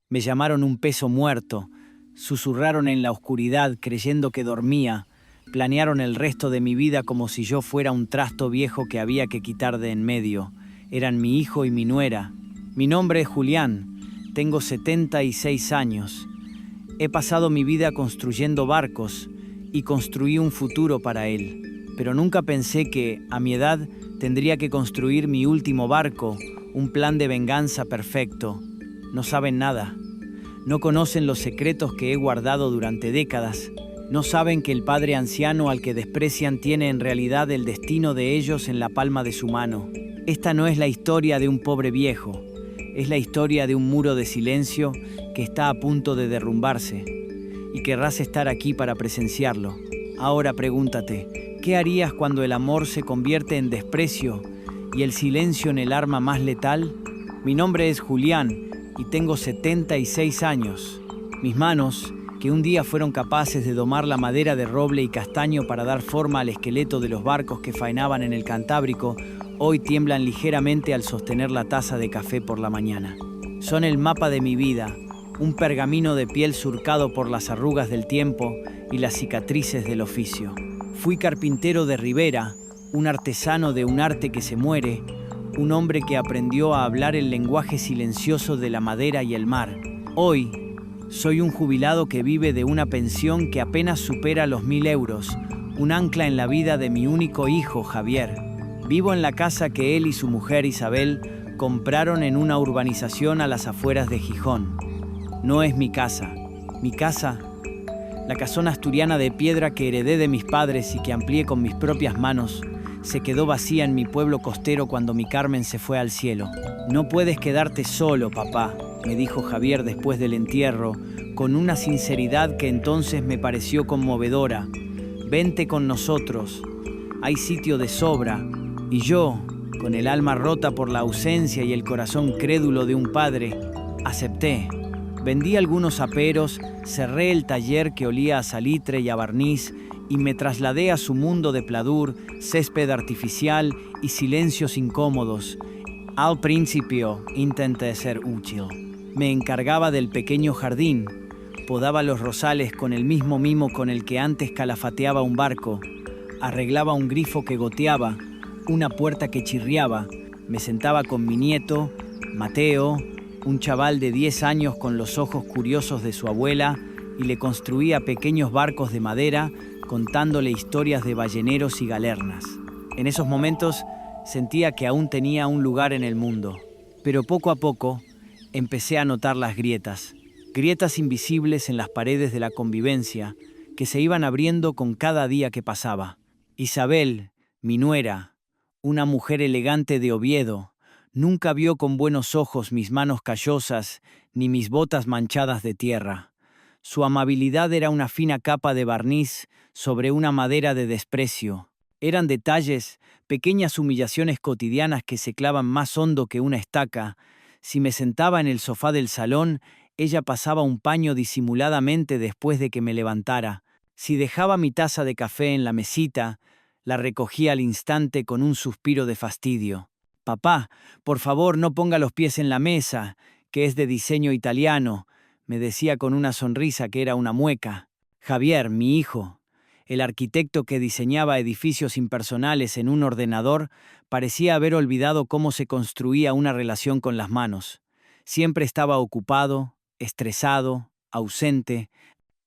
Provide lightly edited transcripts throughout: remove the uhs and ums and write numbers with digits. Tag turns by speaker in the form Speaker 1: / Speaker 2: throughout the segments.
Speaker 1: Me llamaron un peso muerto, susurraron en la oscuridad creyendo que dormía, planearon el resto de mi vida como si yo fuera un trasto viejo que había que quitar de en medio. Eran mi hijo y mi nuera. Mi nombre es Julián, tengo 76 años. He pasado mi vida construyendo barcos y construí un futuro para él. Pero nunca pensé que, a mi edad, tendría que construir mi último barco, un plan de venganza perfecto. No saben nada. No conocen los secretos que he guardado durante décadas. No saben que el padre anciano al que desprecian tiene en realidad el destino de ellos en la palma de su mano. Esta no es la historia de un pobre viejo. Es la historia de un muro de silencio que está a punto de derrumbarse. Y querrás estar aquí para presenciarlo. Ahora pregúntate, ¿qué harías cuando el amor se convierte en desprecio y el silencio en el arma más letal? Mi nombre es Julián y tengo 76 años. Mis manos, que un día fueron capaces de domar la madera de roble y castaño para dar forma al esqueleto de los barcos que faenaban en el Cantábrico, hoy tiemblan ligeramente al sostener la taza de café por la mañana. Son el mapa de mi vida, un pergamino de piel surcado por las arrugas del tiempo y las cicatrices del oficio. Fui carpintero de Ribera, un artesano de un arte que se muere, un hombre que aprendió a hablar el lenguaje silencioso de la madera y el mar. Hoy, soy un jubilado que vive de una pensión que apenas supera los 1.000 euros, un ancla en la vida de mi único hijo, Javier. Vivo en la casa que él y su mujer, Isabel, compraron en una urbanización a las afueras de Gijón. No es mi casa. Mi casa, la casona asturiana de piedra que heredé de mis padres y que amplié con mis propias manos, se quedó vacía en mi pueblo costero cuando mi Carmen se fue al cielo. No puedes quedarte solo, papá, me dijo Javier después del entierro, con una sinceridad que entonces me pareció conmovedora. Vente con nosotros, hay sitio de sobra. Y yo, con el alma rota por la ausencia y el corazón crédulo de un padre, acepté. Vendí algunos aperos, cerré el taller que olía a salitre y a barniz y me trasladé a su mundo de pladur, césped artificial y silencios incómodos. Al principio intenté ser útil. Me encargaba del pequeño jardín, podaba los rosales con el mismo mimo con el que antes calafateaba un barco, arreglaba un grifo que goteaba, una puerta que chirriaba, me sentaba con mi nieto, Mateo, un chaval de 10 años con los ojos curiosos de su abuela, y le construía pequeños barcos de madera contándole historias de balleneros y galernas. En esos momentos sentía que aún tenía un lugar en el mundo, pero poco a poco empecé a notar las grietas, grietas invisibles en las paredes de la convivencia que se iban abriendo con cada día que pasaba. Isabel, mi nuera, una mujer elegante de Oviedo, nunca vio con buenos ojos mis manos callosas ni mis botas manchadas de tierra. Su amabilidad era una fina capa de barniz sobre una madera de desprecio. Eran detalles, pequeñas humillaciones cotidianas que se clavan más hondo que una estaca. Si me sentaba en el sofá del salón, ella pasaba un paño disimuladamente después de que me levantara. Si dejaba mi taza de café en la mesita, la recogía al instante con un suspiro de fastidio. «Papá, por favor, no ponga los pies en la mesa, que es de diseño italiano», me decía con una sonrisa que era una mueca. Javier, mi hijo, el arquitecto que diseñaba edificios impersonales en un ordenador, parecía haber olvidado cómo se construía una relación con las manos. Siempre estaba ocupado, estresado, ausente.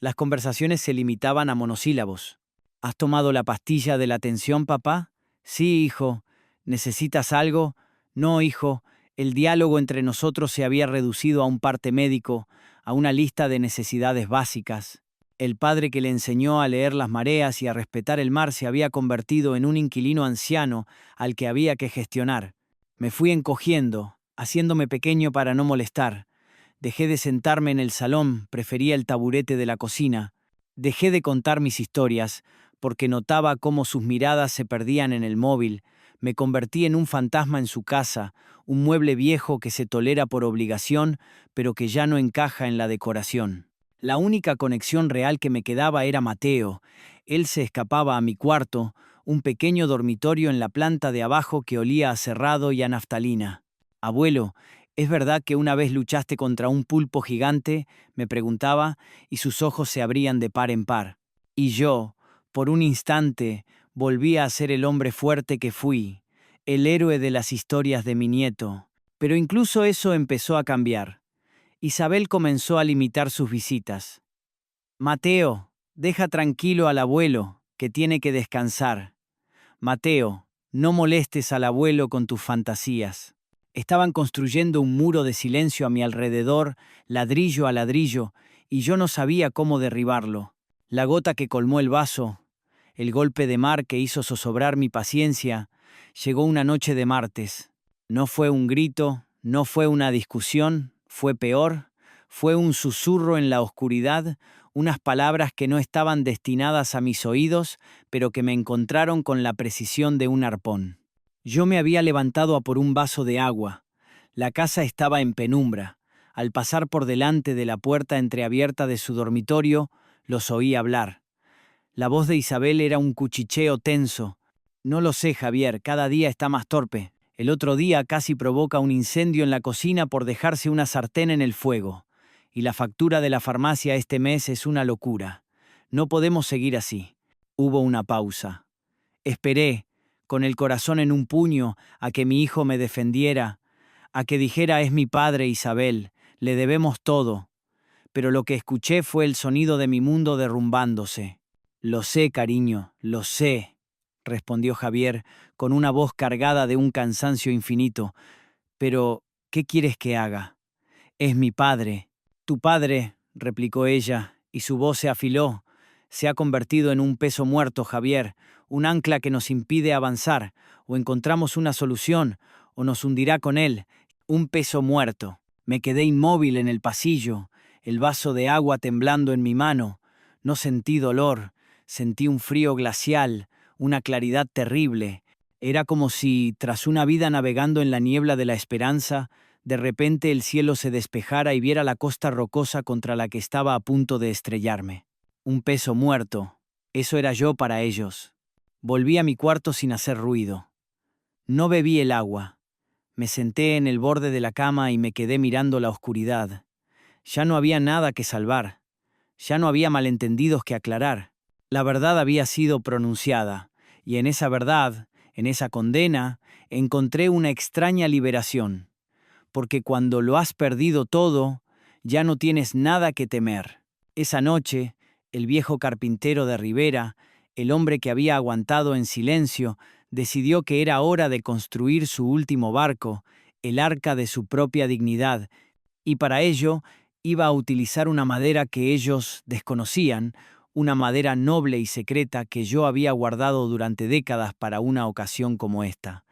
Speaker 1: Las conversaciones se limitaban a monosílabos. ¿Has tomado la pastilla de la tensión, papá? Sí, hijo. ¿Necesitas algo? No, hijo. El diálogo entre nosotros se había reducido a un parte médico, a una lista de necesidades básicas. El padre que le enseñó a leer las mareas y a respetar el mar se había convertido en un inquilino anciano al que había que gestionar. Me fui encogiendo, haciéndome pequeño para no molestar. Dejé de sentarme en el salón, prefería el taburete de la cocina. Dejé de contar mis historias, porque notaba cómo sus miradas se perdían en el móvil. Me convertí en un fantasma en su casa, un mueble viejo que se tolera por obligación, pero que ya no encaja en la decoración. La única conexión real que me quedaba era Mateo. Él se escapaba a mi cuarto, un pequeño dormitorio en la planta de abajo que olía a cerrado y a naftalina. Abuelo, ¿Es verdad que una vez luchaste contra un pulpo gigante?, me preguntaba, y sus ojos se abrían de par en par. Y yo, por un instante, volví a ser el hombre fuerte que fui, el héroe de las historias de mi nieto. Pero incluso eso empezó a cambiar. Isabel comenzó a limitar sus visitas. Mateo, deja tranquilo al abuelo, que tiene que descansar. Mateo, no molestes al abuelo con tus fantasías. Estaban construyendo un muro de silencio a mi alrededor, ladrillo a ladrillo, y yo no sabía cómo derribarlo. La gota que colmó el vaso, el golpe de mar que hizo zozobrar mi paciencia, llegó una noche de martes. No fue un grito, no fue una discusión, fue peor, fue un susurro en la oscuridad, unas palabras que no estaban destinadas a mis oídos, pero que me encontraron con la precisión de un arpón. Yo me había levantado a por un vaso de agua. La casa estaba en penumbra. Al pasar por delante de la puerta entreabierta de su dormitorio, los oí hablar. La voz de Isabel era un cuchicheo tenso. No lo sé, Javier, cada día está más torpe. El otro día casi provoca un incendio en la cocina por dejarse una sartén en el fuego. Y la factura de la farmacia este mes es una locura. No podemos seguir así. Hubo una pausa. Esperé, con el corazón en un puño, a que mi hijo me defendiera, a que dijera es mi padre Isabel, le debemos todo. Pero lo que escuché fue el sonido de mi mundo derrumbándose. Lo sé, cariño, lo sé, respondió Javier, con una voz cargada de un cansancio infinito. Pero, ¿qué quieres que haga? Es mi padre. Tu padre, replicó ella, y su voz se afiló. Se ha convertido en un peso muerto, Javier, un ancla que nos impide avanzar. O encontramos una solución, o nos hundirá con él. Un peso muerto. Me quedé inmóvil en el pasillo, el vaso de agua temblando en mi mano. No sentí dolor, sentí un frío glacial, una claridad terrible. Era como si, tras una vida navegando en la niebla de la esperanza, de repente el cielo se despejara y viera la costa rocosa contra la que estaba a punto de estrellarme. Un peso muerto. Eso era yo para ellos. Volví a mi cuarto sin hacer ruido. No bebí el agua. Me senté en el borde de la cama y me quedé mirando la oscuridad. Ya no había nada que salvar. Ya no había malentendidos que aclarar. La verdad había sido pronunciada, y en esa verdad, en esa condena, encontré una extraña liberación. Porque cuando lo has perdido todo, ya no tienes nada que temer. Esa noche, el viejo carpintero de Rivera, el hombre que había aguantado en silencio, decidió que era hora de construir su último barco, el arca de su propia dignidad, y para ello iba a utilizar una madera que ellos desconocían, una madera noble y secreta que yo había guardado durante décadas para una ocasión como esta.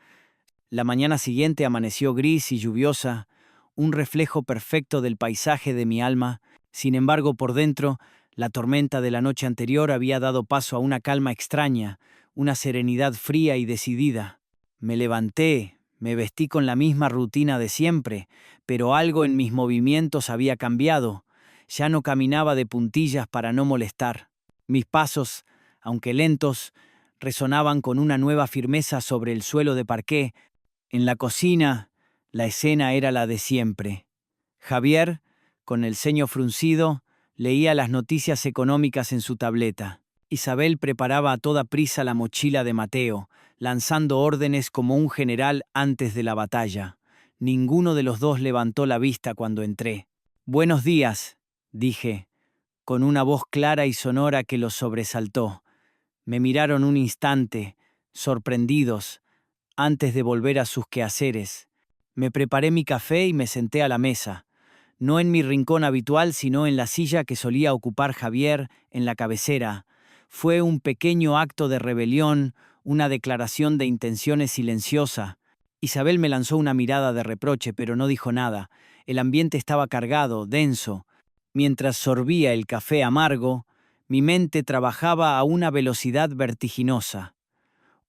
Speaker 1: La mañana siguiente amaneció gris y lluviosa, un reflejo perfecto del paisaje de mi alma. Sin embargo, por dentro, la tormenta de la noche anterior había dado paso a una calma extraña, una serenidad fría y decidida. Me levanté, me vestí con la misma rutina de siempre, pero algo en mis movimientos había cambiado. Ya no caminaba de puntillas para no molestar. Mis pasos, aunque lentos, resonaban con una nueva firmeza sobre el suelo de parqué. En la cocina, la escena era la de siempre. Javier, con el ceño fruncido, leía las noticias económicas en su tableta. Isabel preparaba a toda prisa la mochila de Mateo, lanzando órdenes como un general antes de la batalla. Ninguno de los dos levantó la vista cuando entré. «Buenos días», dije, con una voz clara y sonora que los sobresaltó. Me miraron un instante, sorprendidos, antes de volver a sus quehaceres. Me preparé mi café y me senté a la mesa, no en mi rincón habitual, sino en la silla que solía ocupar Javier, en la cabecera. Fue un pequeño acto de rebelión, una declaración de intenciones silenciosa. Isabel me lanzó una mirada de reproche, pero no dijo nada. El ambiente estaba cargado, denso. Mientras sorbía el café amargo, mi mente trabajaba a una velocidad vertiginosa.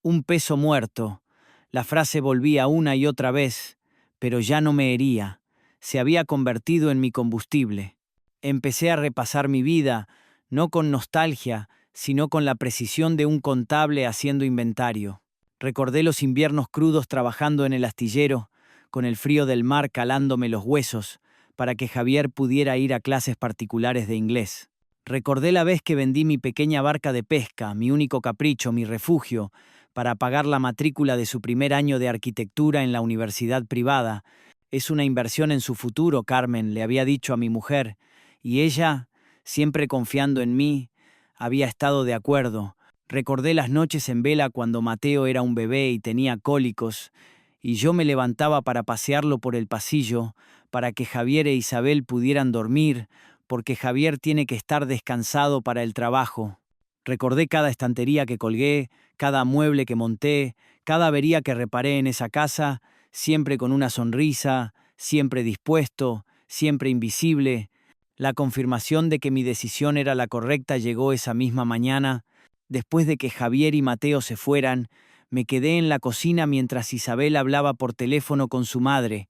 Speaker 1: Un peso muerto. La frase volvía una y otra vez, pero ya no me hería. Se había convertido en mi combustible. Empecé a repasar mi vida, no con nostalgia, sino con la precisión de un contable haciendo inventario. Recordé los inviernos crudos trabajando en el astillero, con el frío del mar calándome los huesos, para que Javier pudiera ir a clases particulares de inglés. Recordé la vez que vendí mi pequeña barca de pesca, mi único capricho, mi refugio, para pagar la matrícula de su primer año de arquitectura en la universidad privada. Es una inversión en su futuro, Carmen, le había dicho a mi mujer, y ella, siempre confiando en mí, había estado de acuerdo. Recordé las noches en vela cuando Mateo era un bebé y tenía cólicos, y yo me levantaba para pasearlo por el pasillo, para que Javier e Isabel pudieran dormir, porque Javier tiene que estar descansado para el trabajo. Recordé cada estantería que colgué, cada mueble que monté, cada avería que reparé en esa casa, siempre con una sonrisa, siempre dispuesto, siempre invisible. La confirmación de que mi decisión era la correcta llegó esa misma mañana. Después de que Javier y Mateo se fueran, me quedé en la cocina mientras Isabel hablaba por teléfono con su madre.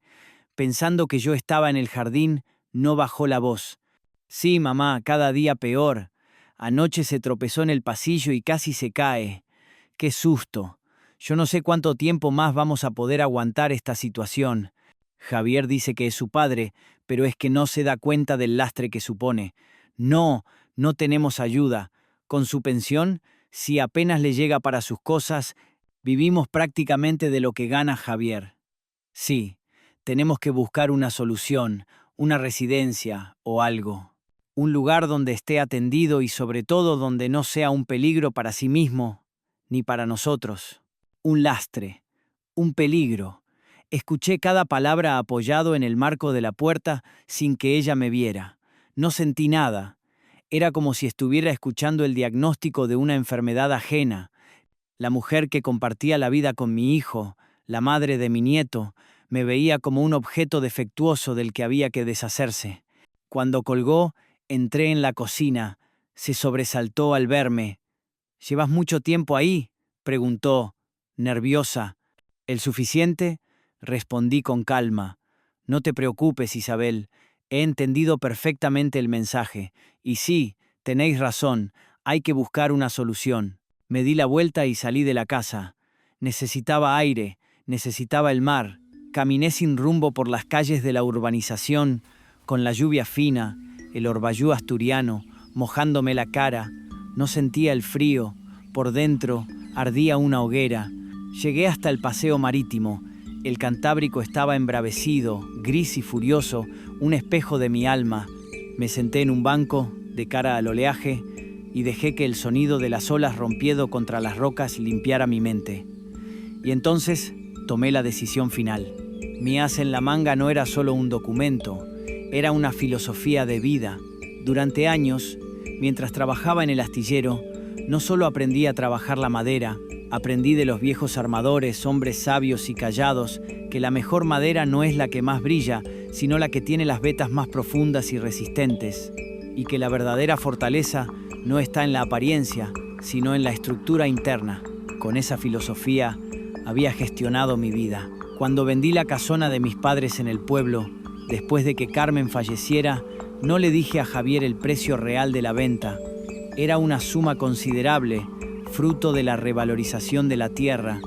Speaker 1: Pensando que yo estaba en el jardín, no bajó la voz. Sí, mamá, cada día peor. Anoche se tropezó en el pasillo y casi se cae. ¡Qué susto! Yo no sé cuánto tiempo más vamos a poder aguantar esta situación. Javier dice que es su padre, pero es que no se da cuenta del lastre que supone. No, no tenemos ayuda. Con su pensión, si apenas le llega para sus cosas, vivimos prácticamente de lo que gana Javier. Sí, tenemos que buscar una solución, una residencia o algo. Un lugar donde esté atendido y sobre todo donde no sea un peligro para sí mismo ni para nosotros. Un lastre, un peligro. Escuché cada palabra apoyado en el marco de la puerta sin que ella me viera. No sentí nada. Era como si estuviera escuchando el diagnóstico de una enfermedad ajena. La mujer que compartía la vida con mi hijo, la madre de mi nieto, me veía como un objeto defectuoso del que había que deshacerse. Cuando colgó, entré en la cocina. Se sobresaltó al verme. ¿Llevas mucho tiempo ahí?, preguntó, nerviosa. ¿El suficiente?, respondí con calma. No te preocupes, Isabel. He entendido perfectamente el mensaje. Y sí, tenéis razón, hay que buscar una solución. Me di la vuelta y salí de la casa. Necesitaba aire, necesitaba el mar. Caminé sin rumbo por las calles de la urbanización, con la lluvia fina, el orbayú asturiano, mojándome la cara. No sentía el frío. Por dentro ardía una hoguera. Llegué hasta el paseo marítimo. El Cantábrico estaba embravecido, gris y furioso, un espejo de mi alma. Me senté en un banco, de cara al oleaje, y dejé que el sonido de las olas rompiendo contra las rocas limpiara mi mente. Y entonces tomé la decisión final. Mi as en la manga no era solo un documento, era una filosofía de vida. Durante años, mientras trabajaba en el astillero, no solo aprendí a trabajar la madera, aprendí de los viejos armadores, hombres sabios y callados, que la mejor madera no es la que más brilla, sino la que tiene las vetas más profundas y resistentes, y que la verdadera fortaleza no está en la apariencia, sino en la estructura interna. Con esa filosofía había gestionado mi vida. Cuando vendí la casona de mis padres en el pueblo, después de que Carmen falleciera, no le dije a Javier el precio real de la venta. Era una suma considerable, fruto de la revalorización de la tierra.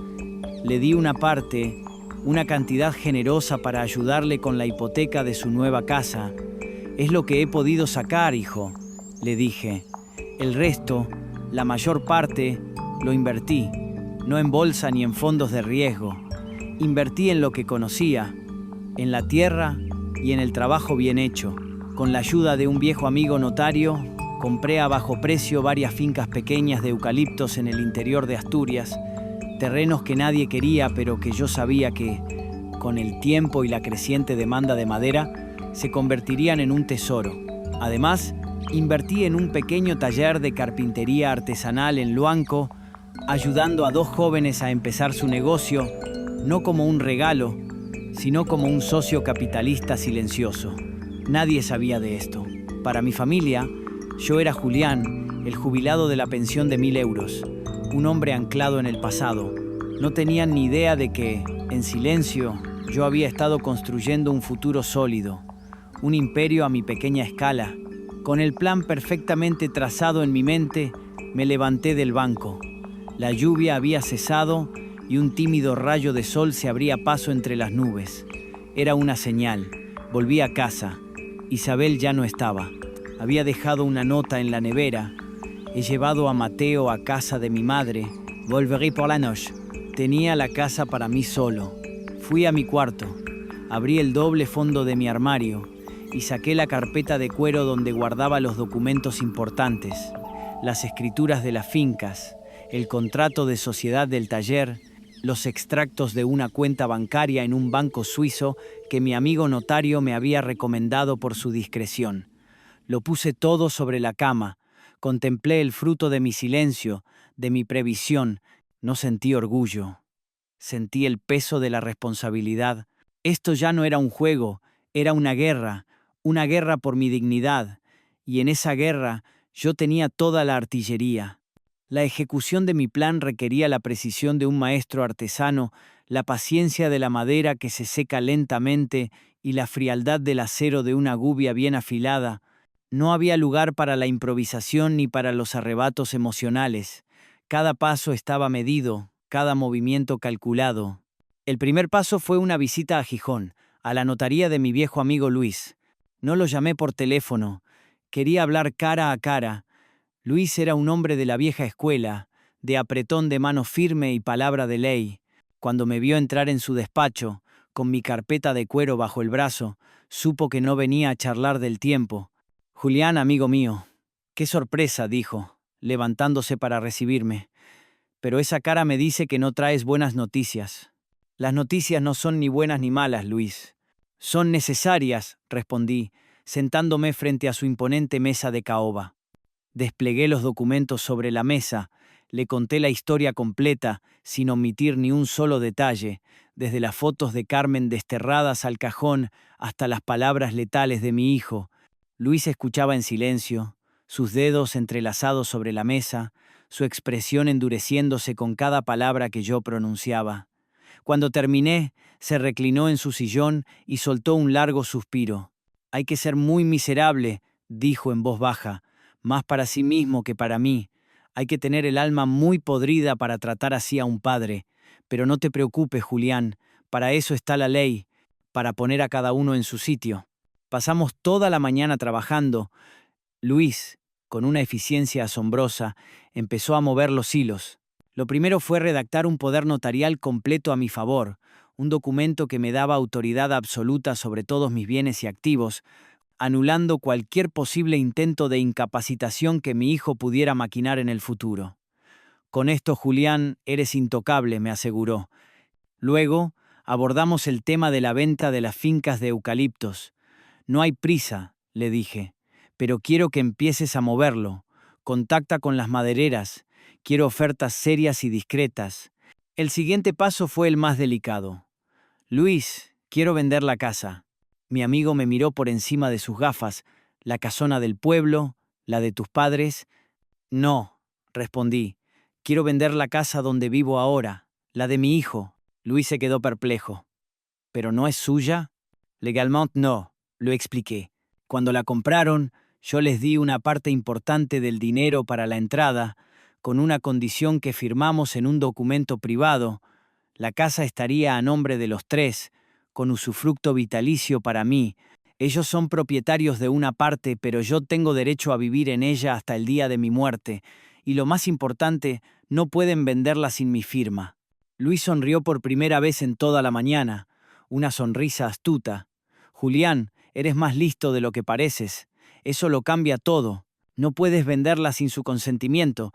Speaker 1: Le di una parte, una cantidad generosa para ayudarle con la hipoteca de su nueva casa. Es lo que he podido sacar, hijo, le dije. El resto, la mayor parte, lo invertí, no en bolsa ni en fondos de riesgo. Invertí en lo que conocía, en la tierra y en el trabajo bien hecho. Con la ayuda de un viejo amigo notario, compré a bajo precio varias fincas pequeñas de eucaliptos en el interior de Asturias, terrenos que nadie quería, pero que yo sabía que, con el tiempo y la creciente demanda de madera, se convertirían en un tesoro. Además, invertí en un pequeño taller de carpintería artesanal en Luanco, ayudando a 2 jóvenes a empezar su negocio, no como un regalo, sino como un socio capitalista silencioso. Nadie sabía de esto. Para mi familia, yo era Julián, el jubilado de la pensión de 1000 euros, un hombre anclado en el pasado. No tenían ni idea de que, en silencio, yo había estado construyendo un futuro sólido, un imperio a mi pequeña escala. Con el plan perfectamente trazado en mi mente, me levanté del banco. La lluvia había cesado y un tímido rayo de sol se abría paso entre las nubes. Era una señal. Volví a casa. Isabel ya no estaba. Había dejado una nota en la nevera. He llevado a Mateo a casa de mi madre. Volveré por la noche. Tenía la casa para mí solo. Fui a mi cuarto. Abrí el doble fondo de mi armario y saqué la carpeta de cuero donde guardaba los documentos importantes, las escrituras de las fincas, el contrato de sociedad del taller, los extractos de una cuenta bancaria en un banco suizo que mi amigo notario me había recomendado por su discreción. Lo puse todo sobre la cama, contemplé el fruto de mi silencio, de mi previsión. No sentí orgullo, sentí el peso de la responsabilidad. Esto ya no era un juego, era una guerra por mi dignidad, y en esa guerra yo tenía toda la artillería. La ejecución de mi plan requería la precisión de un maestro artesano, la paciencia de la madera que se seca lentamente y la frialdad del acero de una gubia bien afilada. No había lugar para la improvisación ni para los arrebatos emocionales. Cada paso estaba medido, cada movimiento calculado. El primer paso fue una visita a Gijón, a la notaría de mi viejo amigo Luis. No lo llamé por teléfono. Quería hablar cara a cara. Luis era un hombre de la vieja escuela, de apretón de mano firme y palabra de ley. Cuando me vio entrar en su despacho, con mi carpeta de cuero bajo el brazo, supo que no venía a charlar del tiempo. «Julián, amigo mío». «Qué sorpresa», dijo, levantándose para recibirme. «Pero esa cara me dice que no traes buenas noticias». «Las noticias no son ni buenas ni malas, Luis. Son necesarias», respondí, sentándome frente a su imponente mesa de caoba. Desplegué los documentos sobre la mesa, le conté la historia completa, sin omitir ni un solo detalle, desde las fotos de Carmen desterradas al cajón hasta las palabras letales de mi hijo. Luis escuchaba en silencio, sus dedos entrelazados sobre la mesa, su expresión endureciéndose con cada palabra que yo pronunciaba. Cuando terminé, se reclinó en su sillón y soltó un largo suspiro. «Hay que ser muy miserable», dijo en voz baja, «más para sí mismo que para mí. Hay que tener el alma muy podrida para tratar así a un padre. Pero no te preocupes, Julián, para eso está la ley, para poner a cada uno en su sitio». Pasamos toda la mañana trabajando. Luis, con una eficiencia asombrosa, empezó a mover los hilos. Lo primero fue redactar un poder notarial completo a mi favor, un documento que me daba autoridad absoluta sobre todos mis bienes y activos, anulando cualquier posible intento de incapacitación que mi hijo pudiera maquinar en el futuro. «Con esto, Julián, eres intocable», me aseguró. Luego, abordamos el tema de la venta de las fincas de eucaliptos. «No hay prisa», le dije, «pero quiero que empieces a moverlo. Contacta con las madereras. Quiero ofertas serias y discretas». El siguiente paso fue el más delicado. «Luis, quiero vender la casa». Mi amigo me miró por encima de sus gafas. «¿La casona del pueblo? ¿La de tus padres?» «No», respondí. «Quiero vender la casa donde vivo ahora, la de mi hijo». Luis se quedó perplejo. «¿Pero no es suya?» «Legalmente no», lo expliqué. «Cuando la compraron, yo les di una parte importante del dinero para la entrada, con una condición que firmamos en un documento privado. La casa estaría a nombre de los tres, con usufructo vitalicio para mí. Ellos son propietarios de una parte, pero yo tengo derecho a vivir en ella hasta el día de mi muerte. Y lo más importante, no pueden venderla sin mi firma». Luis sonrió por primera vez en toda la mañana, una sonrisa astuta. «Julián, eres más listo de lo que pareces. Eso lo cambia todo. No puedes venderla sin su consentimiento,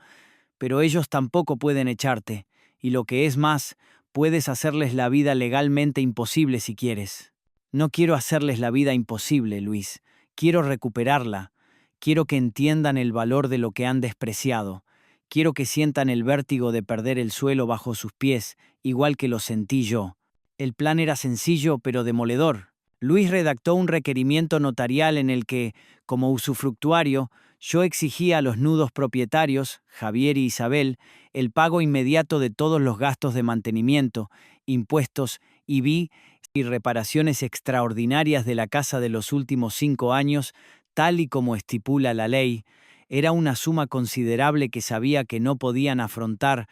Speaker 1: pero ellos tampoco pueden echarte. Y lo que es más, puedes hacerles la vida legalmente imposible si quieres». «No quiero hacerles la vida imposible, Luis. Quiero recuperarla. Quiero que entiendan el valor de lo que han despreciado. Quiero que sientan el vértigo de perder el suelo bajo sus pies, igual que lo sentí yo». El plan era sencillo pero demoledor. Luis redactó un requerimiento notarial en el que, como usufructuario, yo exigía a los nudos propietarios, Javier y Isabel, el pago inmediato de todos los gastos de mantenimiento, impuestos, IBI y reparaciones extraordinarias de la casa de los últimos 5 años, tal y como estipula la ley. Era una suma considerable que sabía que no podían afrontar.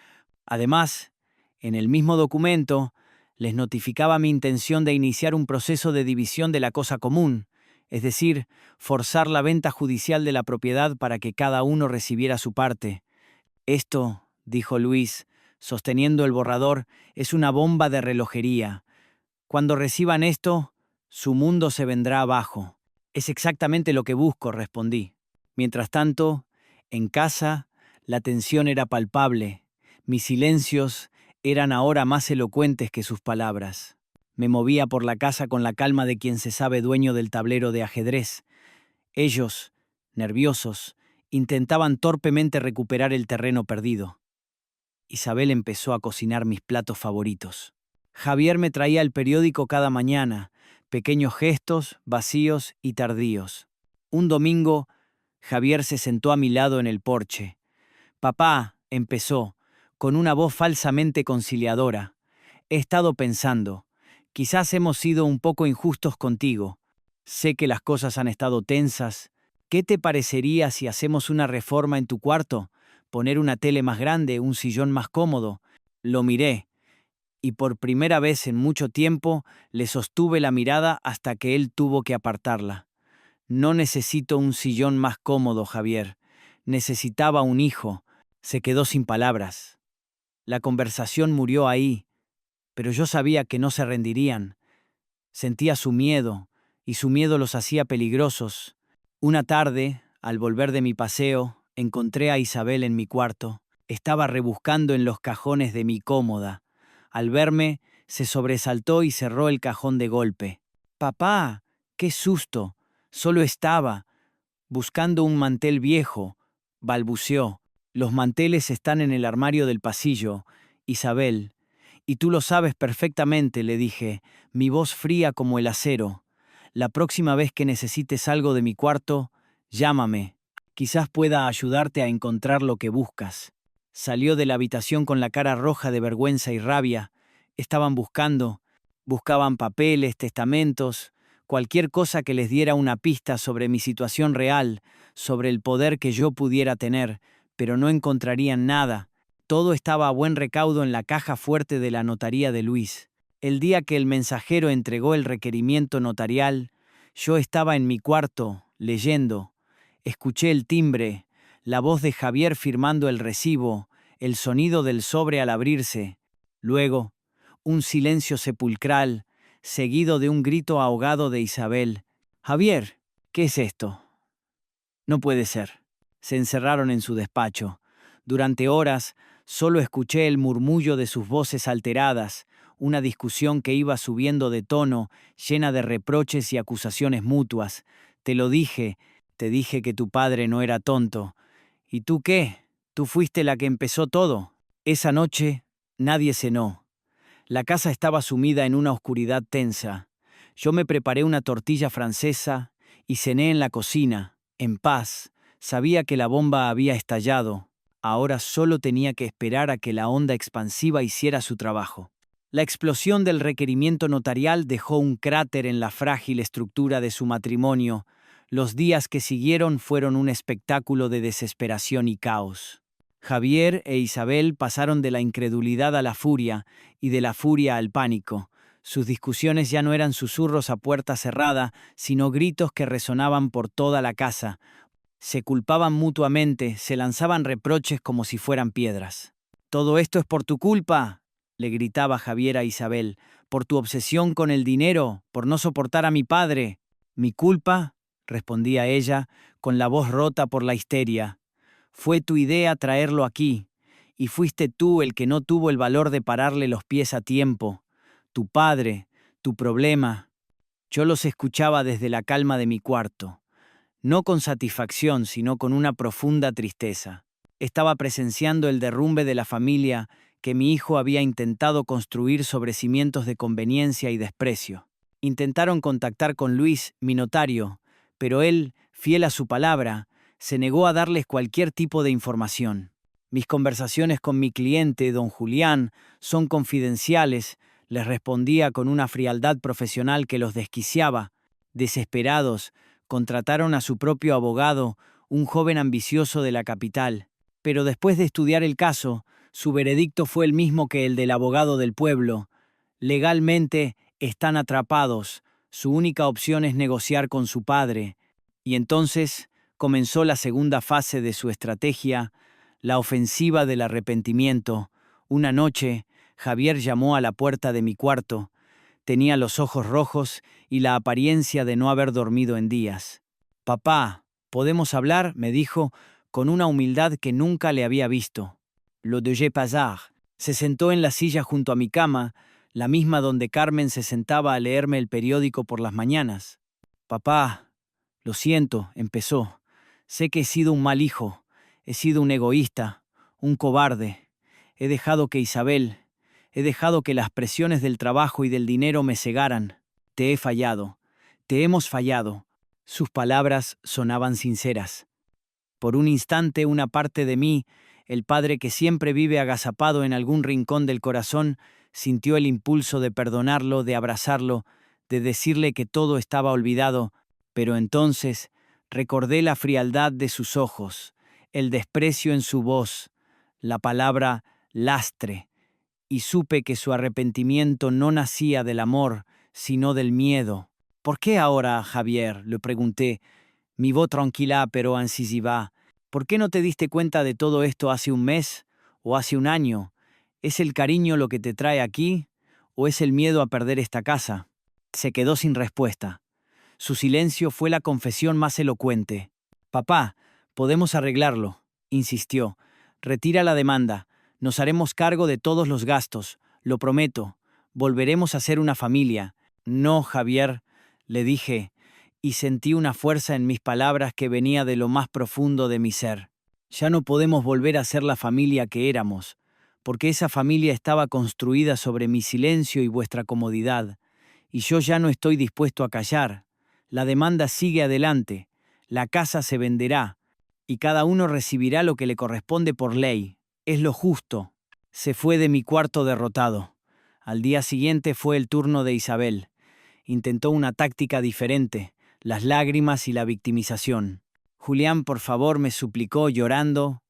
Speaker 1: Además, en el mismo documento, Les notificaba mi intención de iniciar un proceso de división de la cosa común, es decir, forzar la venta judicial de la propiedad para que cada uno recibiera su parte. Esto, dijo Luis, sosteniendo el borrador, es una bomba de relojería. Cuando reciban esto, su mundo se vendrá abajo. Es exactamente lo que busco, respondí. Mientras tanto, en casa, la tensión era palpable. Mis silencios eran ahora más elocuentes que sus palabras. Me movía por la casa con la calma de quien se sabe dueño del tablero de ajedrez. Ellos, nerviosos, intentaban torpemente recuperar el terreno perdido. Isabel empezó a cocinar mis platos favoritos. Javier me traía el periódico cada mañana, pequeños gestos, vacíos y tardíos. Un domingo, Javier se sentó a mi lado en el porche. Papá, empezó, con una voz falsamente conciliadora. He estado pensando, quizás hemos sido un poco injustos contigo. Sé que las cosas han estado tensas. ¿Qué te parecería si hacemos una reforma en tu cuarto? Poner una tele más grande, un sillón más cómodo. Lo miré, y por primera vez en mucho tiempo le sostuve la mirada hasta que él tuvo que apartarla. No necesito un sillón más cómodo, Javier. Necesitaba un hijo. Se quedó sin palabras. La conversación murió ahí, pero yo sabía que no se rendirían. Sentía su miedo, y su miedo los hacía peligrosos. Una tarde, al volver de mi paseo, encontré a Isabel en mi cuarto. Estaba rebuscando en los cajones de mi cómoda. Al verme, se sobresaltó y cerró el cajón de golpe. «Papá, qué susto. Solo estaba buscando un mantel viejo», balbuceó. «Los manteles están en el armario del pasillo, Isabel. Y tú lo sabes perfectamente», le dije, mi voz fría como el acero. «La próxima vez que necesites algo de mi cuarto, llámame. Quizás pueda ayudarte a encontrar lo que buscas». Salió de la habitación con la cara roja de vergüenza y rabia. Buscaban papeles, testamentos, cualquier cosa que les diera una pista sobre mi situación real, sobre el poder que yo pudiera tener, pero no encontrarían nada. Todo estaba a buen recaudo en la caja fuerte de la notaría de Luis. El día que el mensajero entregó el requerimiento notarial, yo estaba en mi cuarto, leyendo. Escuché el timbre, la voz de Javier firmando el recibo, el sonido del sobre al abrirse. Luego, un silencio sepulcral, seguido de un grito ahogado de Isabel. «Javier, ¿qué es esto?» No puede ser. Se encerraron en su despacho. Durante horas, solo escuché el murmullo de sus voces alteradas, una discusión que iba subiendo de tono, llena de reproches y acusaciones mutuas. Te dije que tu padre no era tonto. ¿Y tú qué? ¿Tú fuiste la que empezó todo? Esa noche, nadie cenó. La casa estaba sumida en una oscuridad tensa. Yo me preparé una tortilla francesa y cené en la cocina, en paz. Sabía que la bomba había estallado. Ahora solo tenía que esperar a que la onda expansiva hiciera su trabajo. La explosión del requerimiento notarial dejó un cráter en la frágil estructura de su matrimonio. Los días que siguieron fueron un espectáculo de desesperación y caos. Javier e Isabel pasaron de la incredulidad a la furia y de la furia al pánico. Sus discusiones ya no eran susurros a puerta cerrada, sino gritos que resonaban por toda la casa. Se culpaban mutuamente, se lanzaban reproches como si fueran piedras. «Todo esto es por tu culpa», le gritaba Javier a Isabel, «por tu obsesión con el dinero, por no soportar a mi padre». «¿Mi culpa?», respondía ella, con la voz rota por la histeria. «Fue tu idea traerlo aquí, y fuiste tú el que no tuvo el valor de pararle los pies a tiempo. Tu padre, tu problema». Yo los escuchaba desde la calma de mi cuarto. No con satisfacción, sino con una profunda tristeza. Estaba presenciando el derrumbe de la familia que mi hijo había intentado construir sobre cimientos de conveniencia y desprecio. Intentaron contactar con Luis, mi notario, pero él, fiel a su palabra, se negó a darles cualquier tipo de información. Mis conversaciones con mi cliente, don Julián, son confidenciales, les respondía con una frialdad profesional que los desquiciaba. Desesperados, contrataron a su propio abogado, un joven ambicioso de la capital. Pero después de estudiar el caso, su veredicto fue el mismo que el del abogado del pueblo. Legalmente están atrapados. Su única opción es negociar con su padre. Y entonces comenzó la segunda fase de su estrategia, la ofensiva del arrepentimiento. Una noche, Javier llamó a la puerta de mi cuarto. Tenía los ojos rojos y la apariencia de no haber dormido en días. «Papá, ¿podemos hablar?», me dijo, con una humildad que nunca le había visto. «Lo dejé pasar». Se sentó en la silla junto a mi cama, la misma donde Carmen se sentaba a leerme el periódico por las mañanas. «Papá, lo siento», empezó. «Sé que he sido un mal hijo, he sido un egoísta, un cobarde. He dejado que las presiones del trabajo y del dinero me cegaran. Te he fallado, te hemos fallado». Sus palabras sonaban sinceras. Por un instante una parte de mí, el padre que siempre vive agazapado en algún rincón del corazón, sintió el impulso de perdonarlo, de abrazarlo, de decirle que todo estaba olvidado, pero entonces recordé la frialdad de sus ojos, el desprecio en su voz, la palabra lastre, y supe que su arrepentimiento no nacía del amor, sino del miedo. «¿Por qué ahora, Javier?», le pregunté, mi voz tranquila pero incisiva. «¿Por qué no te diste cuenta de todo esto hace un mes o hace un año? ¿Es el cariño lo que te trae aquí o es el miedo a perder esta casa?». Se quedó sin respuesta. Su silencio fue la confesión más elocuente. «Papá, podemos arreglarlo», insistió. «Retira la demanda. Nos haremos cargo de todos los gastos. Lo prometo. Volveremos a ser una familia». «No, Javier», le dije, y sentí una fuerza en mis palabras que venía de lo más profundo de mi ser. «Ya no podemos volver a ser la familia que éramos, porque esa familia estaba construida sobre mi silencio y vuestra comodidad, y yo ya no estoy dispuesto a callar. La demanda sigue adelante, la casa se venderá, y cada uno recibirá lo que le corresponde por ley. Es lo justo». Se fue de mi cuarto derrotado. Al día siguiente fue el turno de Isabel. Intentó una táctica diferente, las lágrimas y la victimización. «Julián, por favor», me suplicó llorando,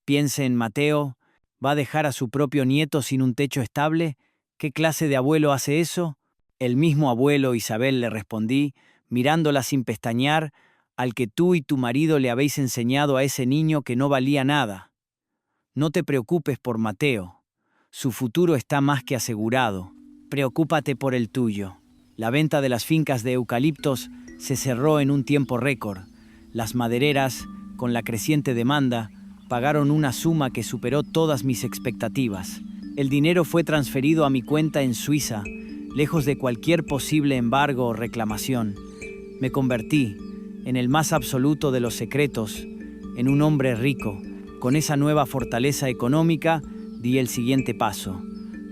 Speaker 1: «piense en Mateo. ¿Va a dejar a su propio nieto sin un techo estable? ¿Qué clase de abuelo hace eso?». «El mismo abuelo, Isabel», le respondí, mirándola sin pestañear, «al que tú y tu marido le habéis enseñado a ese niño que no valía nada. No te preocupes por Mateo. Su futuro está más que asegurado. Preocúpate por el tuyo». La venta de las fincas de eucaliptos se cerró en un tiempo récord. Las madereras, con la creciente demanda, pagaron una suma que superó todas mis expectativas. El dinero fue transferido a mi cuenta en Suiza, lejos de cualquier posible embargo o reclamación. Me convertí, en el más absoluto de los secretos, en un hombre rico. Con esa nueva fortaleza económica, di el siguiente paso.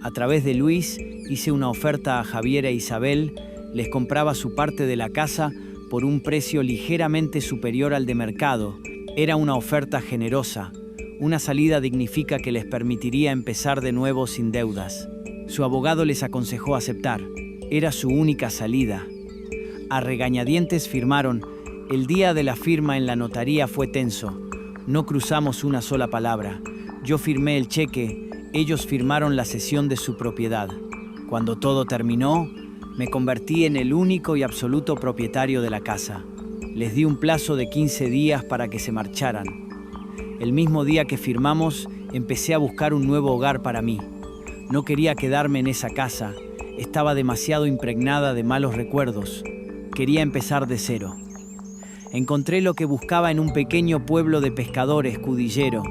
Speaker 1: A través de Luis, hice una oferta a Javier e Isabel, les compraba su parte de la casa por un precio ligeramente superior al de mercado. Era una oferta generosa. Una salida dignifica que les permitiría empezar de nuevo sin deudas. Su abogado les aconsejó aceptar. Era su única salida. A regañadientes firmaron. El día de la firma en la notaría fue tenso. No cruzamos una sola palabra. Yo firmé el cheque, ellos firmaron la cesión de su propiedad. Cuando todo terminó, me convertí en el único y absoluto propietario de la casa. Les di un plazo de 15 días para que se marcharan. El mismo día que firmamos, empecé a buscar un nuevo hogar para mí. No quería quedarme en esa casa, estaba demasiado impregnada de malos recuerdos. Quería empezar de cero. Encontré lo que buscaba en un pequeño pueblo de pescadores Cudillero,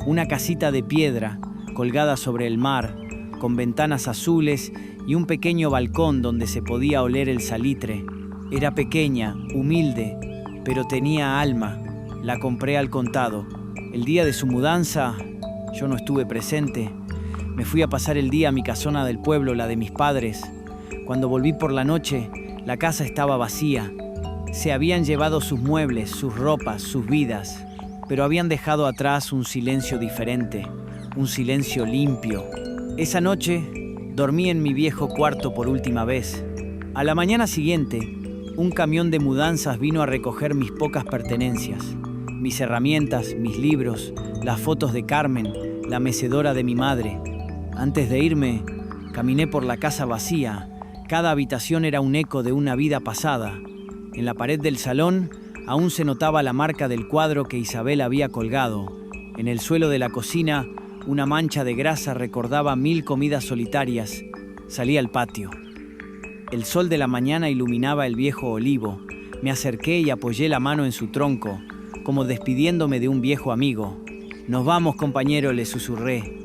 Speaker 1: una casita de piedra, colgada sobre el mar, con ventanas azules y un pequeño balcón donde se podía oler el salitre. Era pequeña, humilde, pero tenía alma. La compré al contado. El día de su mudanza, yo no estuve presente. Me fui a pasar el día a mi casona del pueblo, la de mis padres. Cuando volví por la noche, la casa estaba vacía. Se habían llevado sus muebles, sus ropas, sus vidas, pero habían dejado atrás un silencio diferente, un silencio limpio. Esa noche, dormí en mi viejo cuarto por última vez. A la mañana siguiente, un camión de mudanzas vino a recoger mis pocas pertenencias, mis herramientas, mis libros, las fotos de Carmen, la mecedora de mi madre. Antes de irme, Caminé por la casa vacía. Cada habitación era un eco de una vida pasada. En la pared del salón aún se notaba la marca del cuadro que Isabel había colgado. En el suelo de la cocina, una mancha de grasa recordaba 1000 comidas solitarias. Salí al patio. El sol de la mañana iluminaba el viejo olivo. Me acerqué y apoyé la mano en su tronco, como despidiéndome de un viejo amigo. «Nos vamos, compañero», le susurré,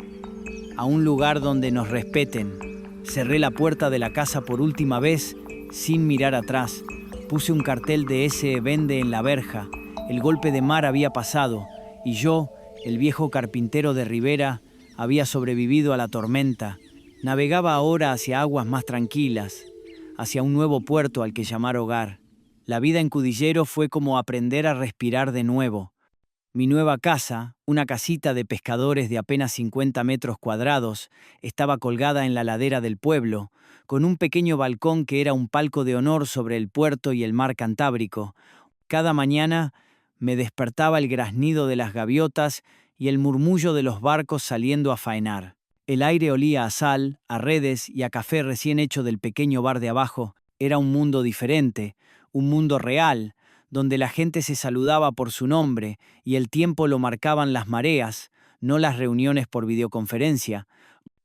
Speaker 1: «a un lugar donde nos respeten». Cerré la puerta de la casa por última vez, sin mirar atrás. Puse un cartel de ese vende en la verja. El golpe de mar había pasado, y yo, el viejo carpintero de Rivera, había sobrevivido a la tormenta. Navegaba ahora hacia aguas más tranquilas, hacia un nuevo puerto al que llamar hogar. La vida en Cudillero fue como aprender a respirar de nuevo. Mi nueva casa, una casita de pescadores de apenas 50 metros cuadrados, estaba colgada en la ladera del pueblo, con un pequeño balcón que era un palco de honor sobre el puerto y el mar Cantábrico. Cada mañana me despertaba el graznido de las gaviotas y el murmullo de los barcos saliendo a faenar. El aire olía a sal, a redes y a café recién hecho del pequeño bar de abajo. Era un mundo diferente, un mundo real, donde la gente se saludaba por su nombre y el tiempo lo marcaban las mareas, no las reuniones por videoconferencia.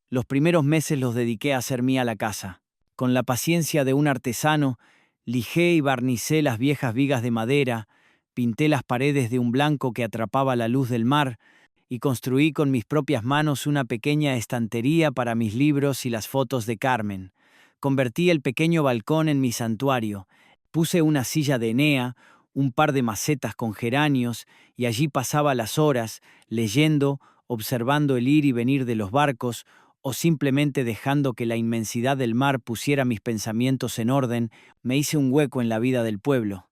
Speaker 1: Los primeros meses los dediqué a hacer mía la casa. Con la paciencia de un artesano, lijé y barnicé las viejas vigas de madera, pinté las paredes de un blanco que atrapaba la luz del mar y construí con mis propias manos una pequeña estantería para mis libros y las fotos de Carmen. Convertí el pequeño balcón en mi santuario. Puse una silla de Enea, un par de macetas con geranios, y allí pasaba las horas, leyendo, observando el ir y venir de los barcos, o simplemente dejando que la inmensidad del mar pusiera mis pensamientos en orden. Me hice un hueco en la vida del pueblo.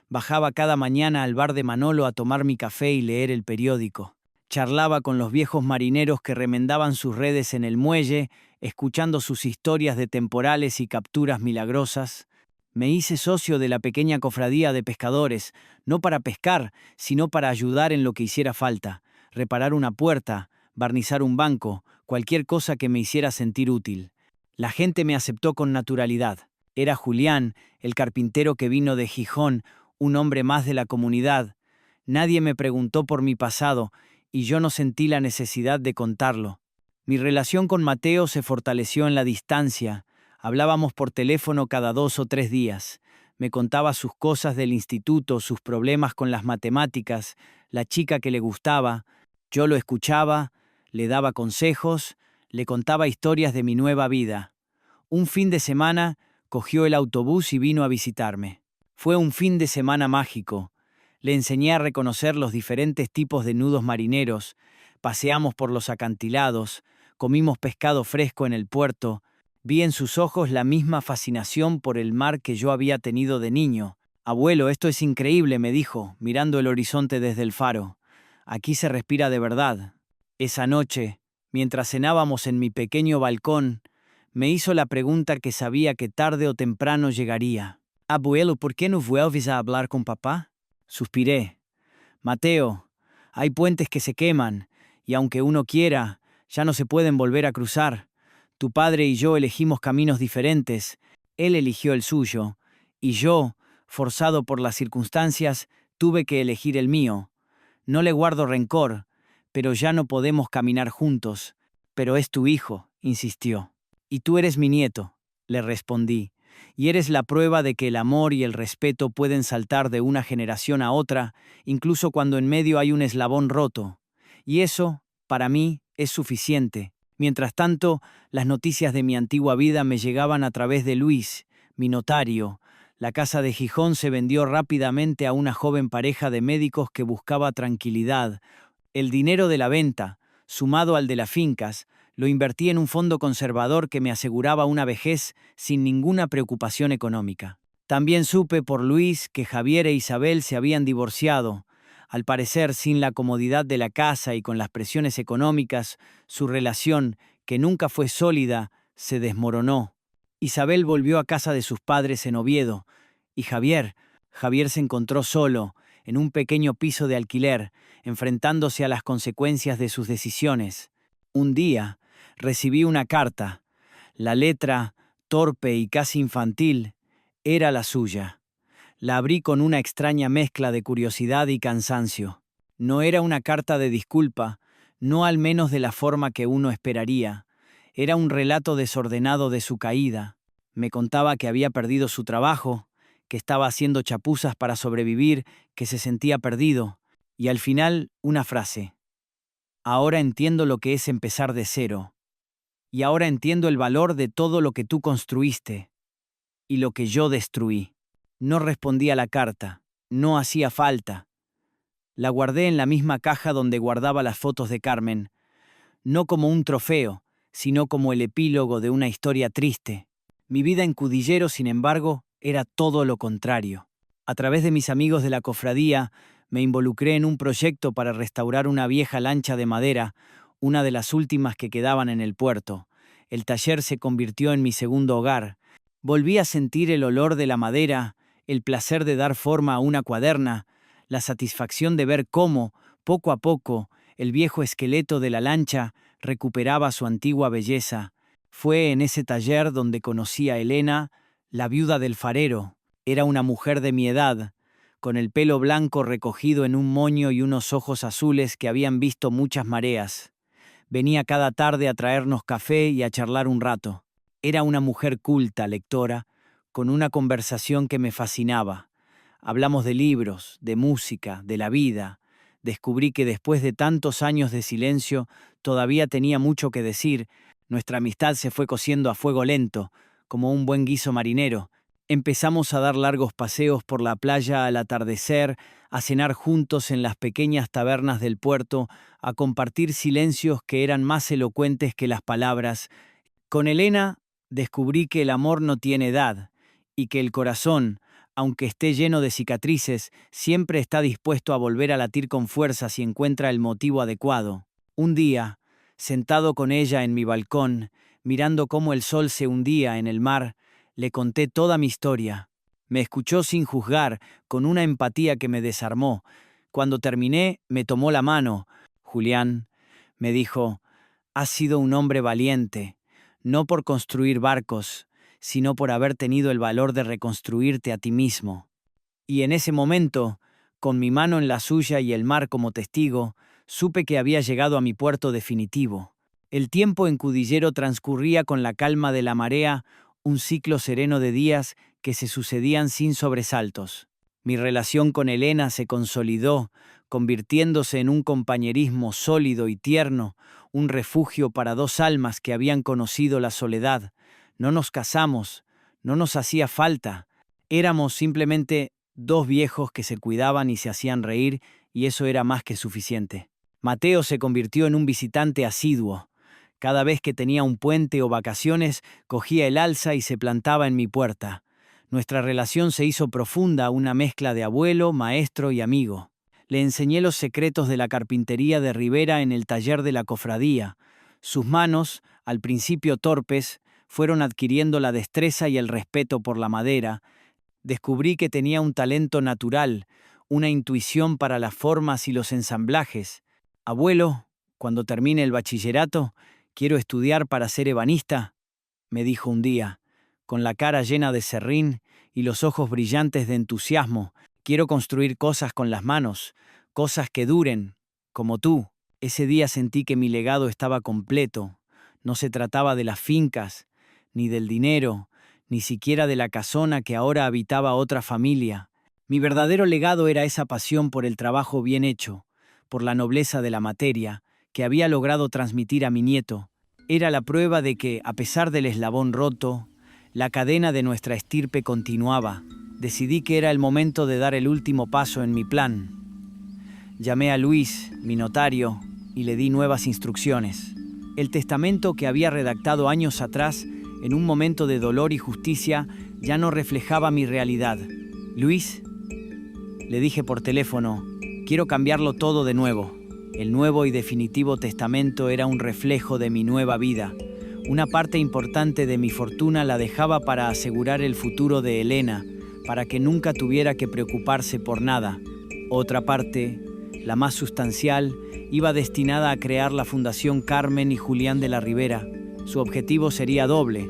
Speaker 1: Bajaba cada mañana al bar de Manolo a tomar mi café y leer el periódico. Charlaba con los viejos marineros que remendaban sus redes en el muelle, escuchando sus historias de temporales y capturas milagrosas. Me hice socio de la pequeña cofradía de pescadores, no para pescar, sino para ayudar en lo que hiciera falta, reparar una puerta, barnizar un banco, cualquier cosa que me hiciera sentir útil. La gente me aceptó con naturalidad. Era Julián, el carpintero que vino de Gijón, un hombre más de la comunidad. Nadie me preguntó por mi pasado, y yo no sentí la necesidad de contarlo. Mi relación con Mateo se fortaleció en la distancia. Hablábamos por teléfono cada 2 o 3 días. Me contaba sus cosas del instituto, sus problemas con las matemáticas, la chica que le gustaba. Yo lo escuchaba, le daba consejos, le contaba historias de mi nueva vida. Un fin de semana cogió el autobús y vino a visitarme. Fue un fin de semana mágico. Le enseñé a reconocer los diferentes tipos de nudos marineros, paseamos por los acantilados, comimos pescado fresco en el puerto. Vi en sus ojos la misma fascinación por el mar que yo había tenido de niño. «Abuelo, esto es increíble», me dijo, mirando el horizonte desde el faro. «Aquí se respira de verdad». Esa noche, mientras cenábamos en mi pequeño balcón, me hizo la pregunta que sabía que tarde o temprano llegaría. «Abuelo, ¿por qué no vuelves a hablar con papá?» Suspiré. «Mateo, hay puentes que se queman, y aunque uno quiera, ya no se pueden volver a cruzar. Tu padre y yo elegimos caminos diferentes. Él eligió el suyo, y yo, forzado por las circunstancias, tuve que elegir el mío. No le guardo rencor, pero ya no podemos caminar juntos. Pero es tu hijo», insistió. «Y tú eres mi nieto», le respondí, «y eres la prueba de que el amor y el respeto pueden saltar de una generación a otra, incluso cuando en medio hay un eslabón roto. Y eso, para mí, es suficiente». Mientras tanto, las noticias de mi antigua vida me llegaban a través de Luis, mi notario. La casa de Gijón se vendió rápidamente a una joven pareja de médicos que buscaba tranquilidad. El dinero de la venta, sumado al de las fincas, lo invertí en un fondo conservador que me aseguraba una vejez sin ninguna preocupación económica. También supe por Luis que Javier e Isabel se habían divorciado. Al parecer, sin la comodidad de la casa y con las presiones económicas, su relación, que nunca fue sólida, se desmoronó. Isabel volvió a casa de sus padres en Oviedo, y Javier se encontró solo, en un pequeño piso de alquiler, enfrentándose a las consecuencias de sus decisiones. Un día, recibí una carta. La letra, torpe y casi infantil, era la suya. La abrí con una extraña mezcla de curiosidad y cansancio. No era una carta de disculpa, no al menos de la forma que uno esperaría. Era un relato desordenado de su caída. Me contaba que había perdido su trabajo, que estaba haciendo chapuzas para sobrevivir, que se sentía perdido. Y al final, una frase. Ahora entiendo lo que es empezar de cero. Y ahora entiendo el valor de todo lo que tú construiste y lo que yo destruí. No respondí a la carta. No hacía falta. La guardé en la misma caja donde guardaba las fotos de Carmen, no como un trofeo, sino como el epílogo de una historia triste. Mi vida en Cudillero, sin embargo, era todo lo contrario. A través de mis amigos de la cofradía, me involucré en un proyecto para restaurar una vieja lancha de madera, una de las últimas que quedaban en el puerto. El taller se convirtió en mi segundo hogar. Volví a sentir el olor de la madera, el placer de dar forma a una cuaderna, la satisfacción de ver cómo, poco a poco, el viejo esqueleto de la lancha recuperaba su antigua belleza. Fue en ese taller donde conocí a Elena, la viuda del farero. Era una mujer de mi edad, con el pelo blanco recogido en un moño y unos ojos azules que habían visto muchas mareas. Venía cada tarde a traernos café y a charlar un rato. Era una mujer culta, lectora, con una conversación que me fascinaba. Hablamos de libros, de música, de la vida. Descubrí que después de tantos años de silencio, todavía tenía mucho que decir. Nuestra amistad se fue cociendo a fuego lento, como un buen guiso marinero. Empezamos a dar largos paseos por la playa al atardecer, a cenar juntos en las pequeñas tabernas del puerto, a compartir silencios que eran más elocuentes que las palabras. Con Elena descubrí que el amor no tiene edad y que el corazón, aunque esté lleno de cicatrices, siempre está dispuesto a volver a latir con fuerza si encuentra el motivo adecuado. Un día, sentado con ella en mi balcón, mirando cómo el sol se hundía en el mar, le conté toda mi historia. Me escuchó sin juzgar, con una empatía que me desarmó. Cuando terminé, me tomó la mano. Julián, me dijo, has sido un hombre valiente, no por construir barcos, sino por haber tenido el valor de reconstruirte a ti mismo. Y en ese momento, con mi mano en la suya y el mar como testigo, supe que había llegado a mi puerto definitivo. El tiempo en Cudillero transcurría con la calma de la marea, un ciclo sereno de días que se sucedían sin sobresaltos. Mi relación con Elena se consolidó, convirtiéndose en un compañerismo sólido y tierno, un refugio para dos almas que habían conocido la soledad. No nos casamos, no nos hacía falta. Éramos simplemente dos viejos que se cuidaban y se hacían reír, y eso era más que suficiente. Mateo se convirtió en un visitante asiduo. Cada vez que tenía un puente o vacaciones, cogía el alza y se plantaba en mi puerta. Nuestra relación se hizo profunda, una mezcla de abuelo, maestro y amigo. Le enseñé los secretos de la carpintería de Rivera en el taller de la cofradía. Sus manos, al principio torpes, fueron adquiriendo la destreza y el respeto por la madera. Descubrí que tenía un talento natural, una intuición para las formas y los ensamblajes. Abuelo, cuando termine el bachillerato, quiero estudiar para ser ebanista, me dijo un día, con la cara llena de serrín y los ojos brillantes de entusiasmo. Quiero construir cosas con las manos, cosas que duren, como tú. Ese día sentí que mi legado estaba completo. No se trataba de las fincas, ni del dinero, ni siquiera de la casona que ahora habitaba otra familia. Mi verdadero legado era esa pasión por el trabajo bien hecho, por la nobleza de la materia, que había logrado transmitir a mi nieto. Era la prueba de que, a pesar del eslabón roto, la cadena de nuestra estirpe continuaba. Decidí que era el momento de dar el último paso en mi plan. Llamé a Luis, mi notario, y le di nuevas instrucciones. El testamento que había redactado años atrás, en un momento de dolor y justicia, ya no reflejaba mi realidad. Luis, le dije por teléfono, quiero cambiarlo todo de nuevo. El nuevo y definitivo testamento era un reflejo de mi nueva vida. Una parte importante de mi fortuna la dejaba para asegurar el futuro de Elena, para que nunca tuviera que preocuparse por nada. Otra parte, la más sustancial, iba destinada a crear la Fundación Carmen y Julián de la Rivera. Su objetivo sería doble.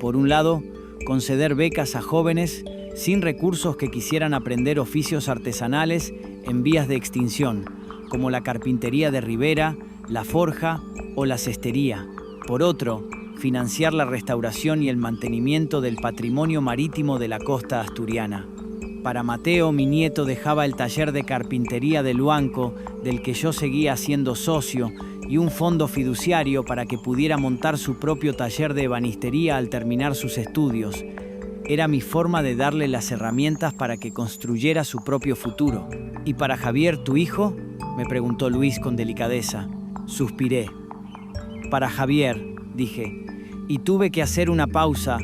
Speaker 1: Por un lado, conceder becas a jóvenes sin recursos que quisieran aprender oficios artesanales en vías de extinción, como la carpintería de Ribera, la forja o la cestería. Por otro, financiar la restauración y el mantenimiento del patrimonio marítimo de la costa asturiana. Para Mateo, mi nieto dejaba el taller de carpintería de Luanco, del que yo seguía siendo socio, y un fondo fiduciario para que pudiera montar su propio taller de ebanistería al terminar sus estudios. Era mi forma de darle las herramientas para que construyera su propio futuro. ¿Y para Javier, tu hijo?, me preguntó Luis con delicadeza. Suspiré. Para Javier, dije, y tuve que hacer una pausa.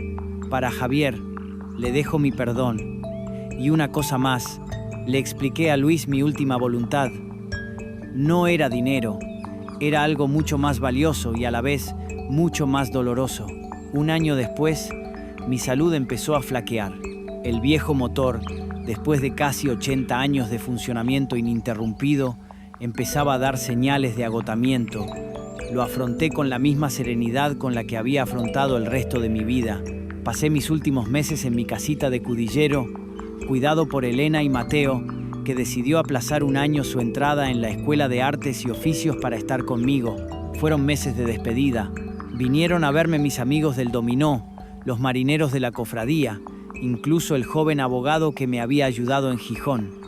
Speaker 1: Para Javier, le dejo mi perdón. Y una cosa más, le expliqué a Luis mi última voluntad. No era dinero, era algo mucho más valioso y a la vez mucho más doloroso. Un año después, mi salud empezó a flaquear. El viejo motor, después de casi 80 años de funcionamiento ininterrumpido, empezaba a dar señales de agotamiento. Lo afronté con la misma serenidad con la que había afrontado el resto de mi vida. Pasé mis últimos meses en mi casita de Cudillero, cuidado por Elena y Mateo, que decidió aplazar un año su entrada en la Escuela de Artes y Oficios para estar conmigo. Fueron meses de despedida. Vinieron a verme mis amigos del dominó, los marineros de la cofradía, incluso el joven abogado que me había ayudado en Gijón.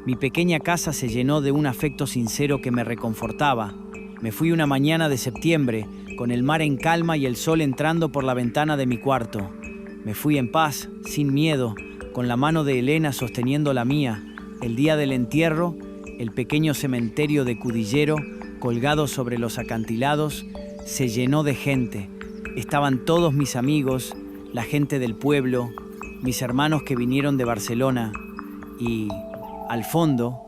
Speaker 1: Mi pequeña casa se llenó de un afecto sincero que me reconfortaba. Me fui una mañana de septiembre, con el mar en calma y el sol entrando por la ventana de mi cuarto. Me fui en paz, sin miedo, con la mano de Elena sosteniendo la mía. El día del entierro, el pequeño cementerio de Cudillero, colgado sobre los acantilados, se llenó de gente. Estaban todos mis amigos, la gente del pueblo, mis hermanos que vinieron de Barcelona y, al fondo,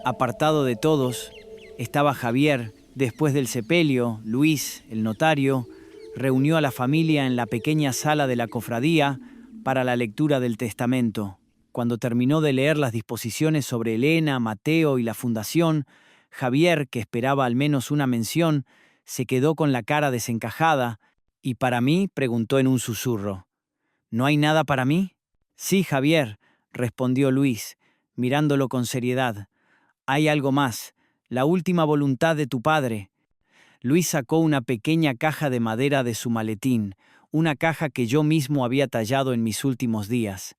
Speaker 1: apartado de todos, estaba Javier. Después del sepelio, Luis, el notario, reunió a la familia en la pequeña sala de la cofradía para la lectura del testamento. Cuando terminó de leer las disposiciones sobre Elena, Mateo y la fundación, Javier, que esperaba al menos una mención, se quedó con la cara desencajada y para mí preguntó en un susurro, ¿no hay nada para mí? Sí, Javier, respondió Luis, mirándolo con seriedad. Hay algo más, la última voluntad de tu padre. Luis sacó una pequeña caja de madera de su maletín, una caja que yo mismo había tallado en mis últimos días.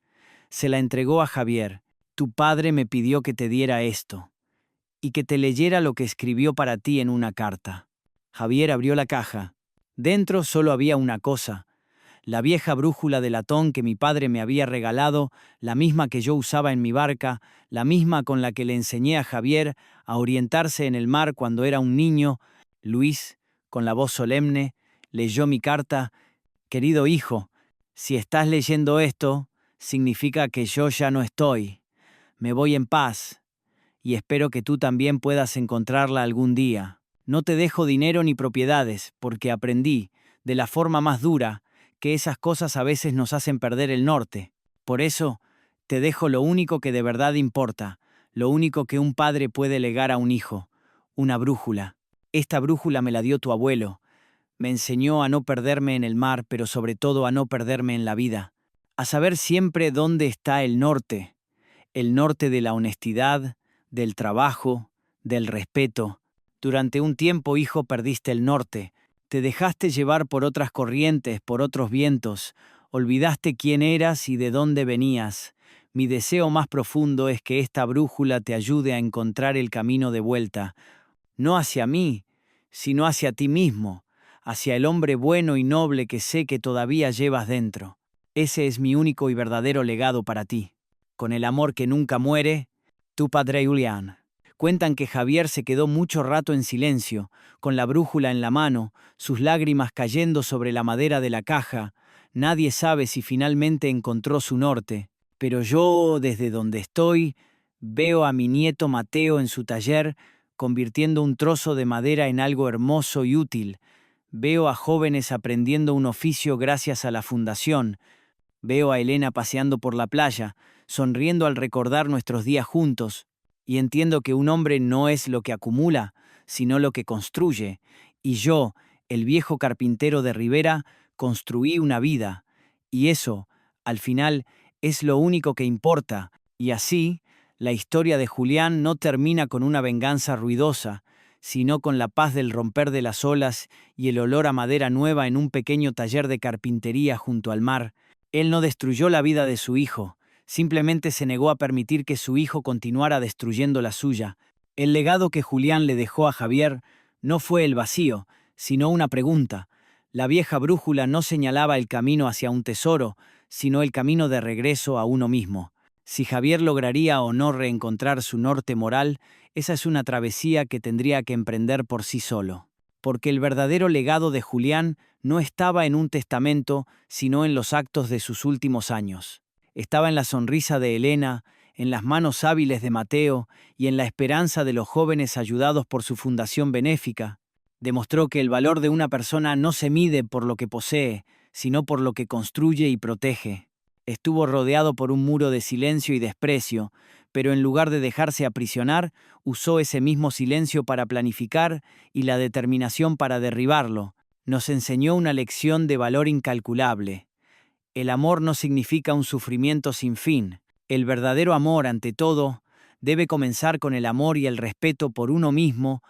Speaker 1: Se la entregó a Javier. Tu padre me pidió que te diera esto y que te leyera lo que escribió para ti en una carta. Javier abrió la caja. Dentro solo había una cosa, la vieja brújula de latón que mi padre me había regalado, la misma que yo usaba en mi barca, la misma con la que le enseñé a Javier a orientarse en el mar cuando era un niño. Luis, con la voz solemne, leyó mi carta. Querido hijo, si estás leyendo esto, significa que yo ya no estoy. Me voy en paz, y espero que tú también puedas encontrarla algún día. No te dejo dinero ni propiedades, porque aprendí, de la forma más dura, que esas cosas a veces nos hacen perder el norte. Por eso, te dejo lo único que de verdad importa, lo único que un padre puede legar a un hijo, una brújula. Esta brújula me la dio tu abuelo. Me enseñó a no perderme en el mar, pero sobre todo a no perderme en la vida. A saber siempre dónde está el norte de la honestidad, del trabajo, del respeto. Durante un tiempo, hijo, perdiste el norte. Te dejaste llevar por otras corrientes, por otros vientos. Olvidaste quién eras y de dónde venías. Mi deseo más profundo es que esta brújula te ayude a encontrar el camino de vuelta. No hacia mí, sino hacia ti mismo, hacia el hombre bueno y noble que sé que todavía llevas dentro. Ese es mi único y verdadero legado para ti. Con el amor que nunca muere, tu padre Julián. Cuentan que Javier se quedó mucho rato en silencio, con la brújula en la mano, sus lágrimas cayendo sobre la madera de la caja. Nadie sabe si finalmente encontró su norte, pero yo, desde donde estoy, veo a mi nieto Mateo en su taller, convirtiendo un trozo de madera en algo hermoso y útil. Veo a jóvenes aprendiendo un oficio gracias a la fundación. Veo a Elena paseando por la playa, sonriendo al recordar nuestros días juntos. Y entiendo que un hombre no es lo que acumula, sino lo que construye. Y yo, el viejo carpintero de Rivera, construí una vida, y eso, al final, es lo único que importa, y así, la historia de Julián no termina con una venganza ruidosa, sino con la paz del romper de las olas y el olor a madera nueva en un pequeño taller de carpintería junto al mar. Él no destruyó la vida de su hijo, simplemente se negó a permitir que su hijo continuara destruyendo la suya. El legado que Julián le dejó a Javier no fue el vacío, sino una pregunta. La vieja brújula no señalaba el camino hacia un tesoro, sino el camino de regreso a uno mismo. Si Javier lograría o no reencontrar su norte moral, esa es una travesía que tendría que emprender por sí solo. Porque el verdadero legado de Julián no estaba en un testamento, sino en los actos de sus últimos años. Estaba en la sonrisa de Elena, en las manos hábiles de Mateo y en la esperanza de los jóvenes ayudados por su fundación benéfica. Demostró que el valor de una persona no se mide por lo que posee, sino por lo que construye y protege. Estuvo rodeado por un muro de silencio y desprecio, pero en lugar de dejarse aprisionar, usó ese mismo silencio para planificar y la determinación para derribarlo. Nos enseñó una lección de valor incalculable. El amor no significa un sufrimiento sin fin. El verdadero amor, ante todo, debe comenzar con el amor y el respeto por uno mismo